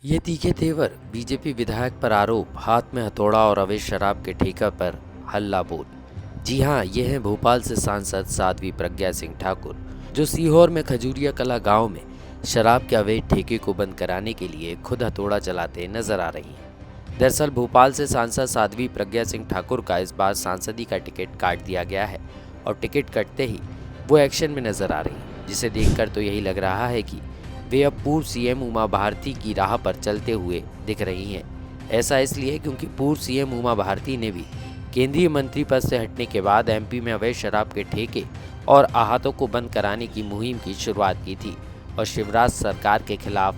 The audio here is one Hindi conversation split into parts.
ये तीखे तेवर, बीजेपी विधायक पर आरोप, हाथ में हथौड़ा और अवैध शराब के ठेका पर हल्ला बोल। जी हां, ये हैं भोपाल से सांसद साध्वी प्रज्ञा सिंह ठाकुर, जो सीहोर में खजूरिया कला गांव में शराब के अवैध ठेके को बंद कराने के लिए खुद हथौड़ा चलाते नजर आ रही हैं। दरअसल भोपाल से सांसद साध्वी प्रज्ञा सिंह ठाकुर का इस बार सांसदी का टिकट काट दिया गया है और टिकट कटते ही वो एक्शन में नजर आ रही हैं, जिसे देखकर तो यही लग रहा है कि वे अब पूर्व सीएम उमा भारती की राह पर चलते हुए दिख रही हैं। ऐसा इसलिए क्योंकि पूर्व सीएम उमा भारती ने भी केंद्रीय मंत्री पद से हटने के बाद एमपी में अवैध शराब के ठेके और आहतों को बंद कराने की मुहिम की शुरुआत की थी और शिवराज सरकार के खिलाफ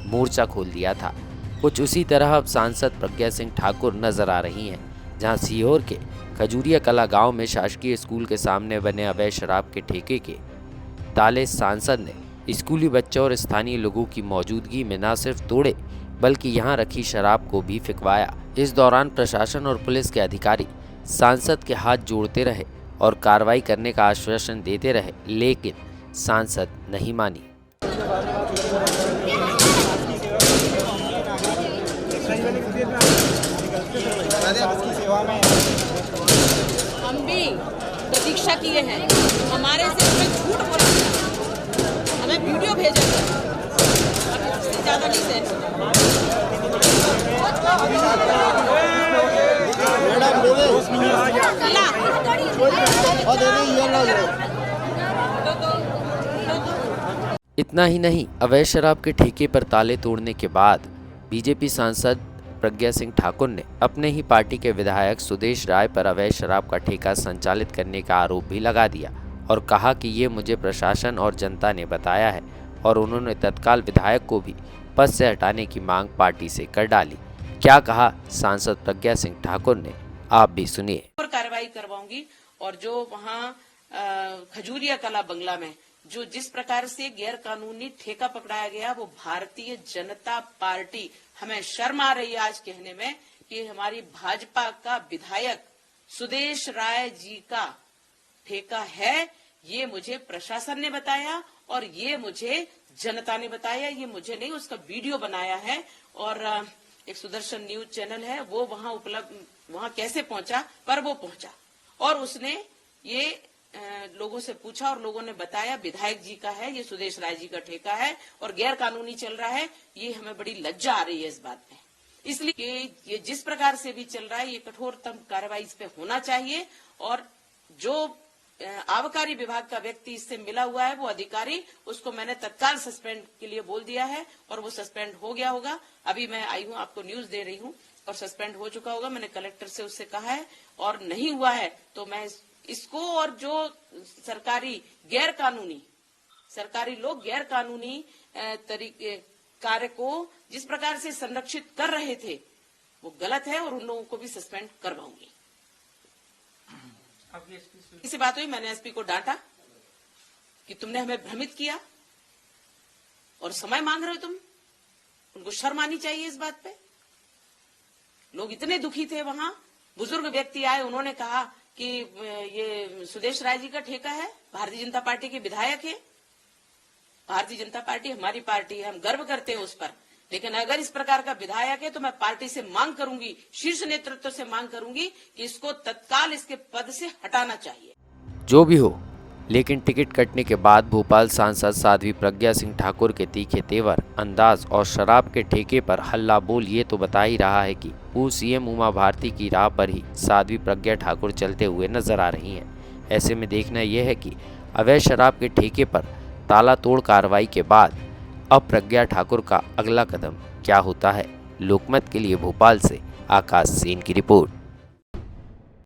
मोर्चा खोल दिया था। कुछ उसी तरह अब सांसद प्रज्ञा सिंह ठाकुर नजर आ रही हैं, जहां सीहोर के खजूरिया कला गांव में शासकीय स्कूल के सामने बने अवैध शराब के ठेके के ताले सांसद ने स्कूली बच्चों और स्थानीय लोगों की मौजूदगी में न सिर्फ तोड़े बल्कि यहां रखी शराब को भी फिकवाया। इस दौरान प्रशासन और पुलिस के अधिकारी सांसद के हाथ जोड़ते रहे और कार्रवाई करने का आश्वासन देते रहे, लेकिन सांसद नहीं मानी। हम भी प्रतीक्षा किए हैं, हमारे से झूठ बोला, हमें वीडियो भेजा गया, इससे ज्यादा नहीं सहन। इतना ही नहीं, अवैध शराब के ठेके पर ताले तोड़ने के बाद बीजेपी सांसद प्रज्ञा सिंह ठाकुर ने अपने ही पार्टी के विधायक सुदेश राय पर अवैध शराब का ठेका संचालित करने का आरोप भी लगा दिया और कहा कि ये मुझे प्रशासन और जनता ने बताया है और उन्होंने तत्काल विधायक को भी पद से हटाने की मांग पार्टी से कर डाली। क्या कहा सांसद प्रज्ञा सिंह ठाकुर ने, आप भी सुनिए। कार्रवाई करवाऊंगी और जो वहाँ खजूरिया कला बंगला में जो जिस प्रकार से गैर कानूनी ठेका पकड़ाया गया, वो भारतीय जनता पार्टी, हमें शर्म आ रही है आज कहने में कि हमारी भाजपा का विधायक सुदेश राय जी का ठेका है। ये मुझे प्रशासन ने बताया और ये मुझे जनता ने बताया, ये मुझे नहीं, उसका वीडियो बनाया है और एक सुदर्शन न्यूज चैनल है, वो वहां उपलब्ध, वहां कैसे पहुंचा, पर वो पहुंचा और उसने ये लोगों से पूछा और लोगों ने बताया विधायक जी का है, ये सुदेश राय जी का ठेका है और गैर कानूनी चल रहा है। ये हमें बड़ी लज्जा आ रही है इस बात में, इसलिए ये जिस प्रकार से भी चल रहा है, ये कठोरतम कार्रवाई इस पे होना चाहिए और जो आबकारी विभाग का व्यक्ति इससे मिला हुआ है, वो अधिकारी, उसको मैंने तत्काल सस्पेंड के लिए बोल दिया है और वो सस्पेंड हो गया होगा। अभी मैं आई हूँ, आपको न्यूज दे रही हूँ और सस्पेंड हो चुका होगा। मैंने कलेक्टर से उससे कहा है और नहीं हुआ है तो मैं इसको और जो सरकारी लोग गैर कानूनी तरीके कार्य को जिस प्रकार से संरक्षित कर रहे थे, वो गलत है और उन लोगों को भी सस्पेंड करवाऊंगी। इसी बात हुई, मैंने एसपी को डांटा कि तुमने हमें भ्रमित किया और समय मांग रहे हो तुम, उनको शर्म आनी चाहिए इस बात पे। लोग इतने दुखी थे, वहां बुजुर्ग व्यक्ति आए, उन्होंने कहा कि ये सुदेश राय जी का ठेका है, भारतीय जनता पार्टी के विधायक है। भारतीय जनता पार्टी हमारी पार्टी है, हम गर्व करते हैं उस पर, लेकिन अगर इस प्रकार का विधायक है तो मैं पार्टी से मांग करूंगी, शीर्ष नेतृत्व से मांग करूंगी कि इसको तत्काल इसके पद से हटाना चाहिए। जो भी हो, लेकिन टिकट कटने के बाद भोपाल सांसद साध्वी प्रज्ञा सिंह ठाकुर के तीखे तेवर, अंदाज और शराब के ठेके पर हल्ला बोल ये तो बता ही रहा है कि पूर्व सीएम उमा भारती की राह पर ही साध्वी प्रज्ञा ठाकुर चलते हुए नजर आ रही हैं। ऐसे में देखना यह है कि अवैध शराब के ठेके पर ताला तोड़ कार्रवाई के बाद अब प्रज्ञा ठाकुर का अगला कदम क्या होता है। लोकमत के लिए भोपाल से आकाश सेन की रिपोर्ट।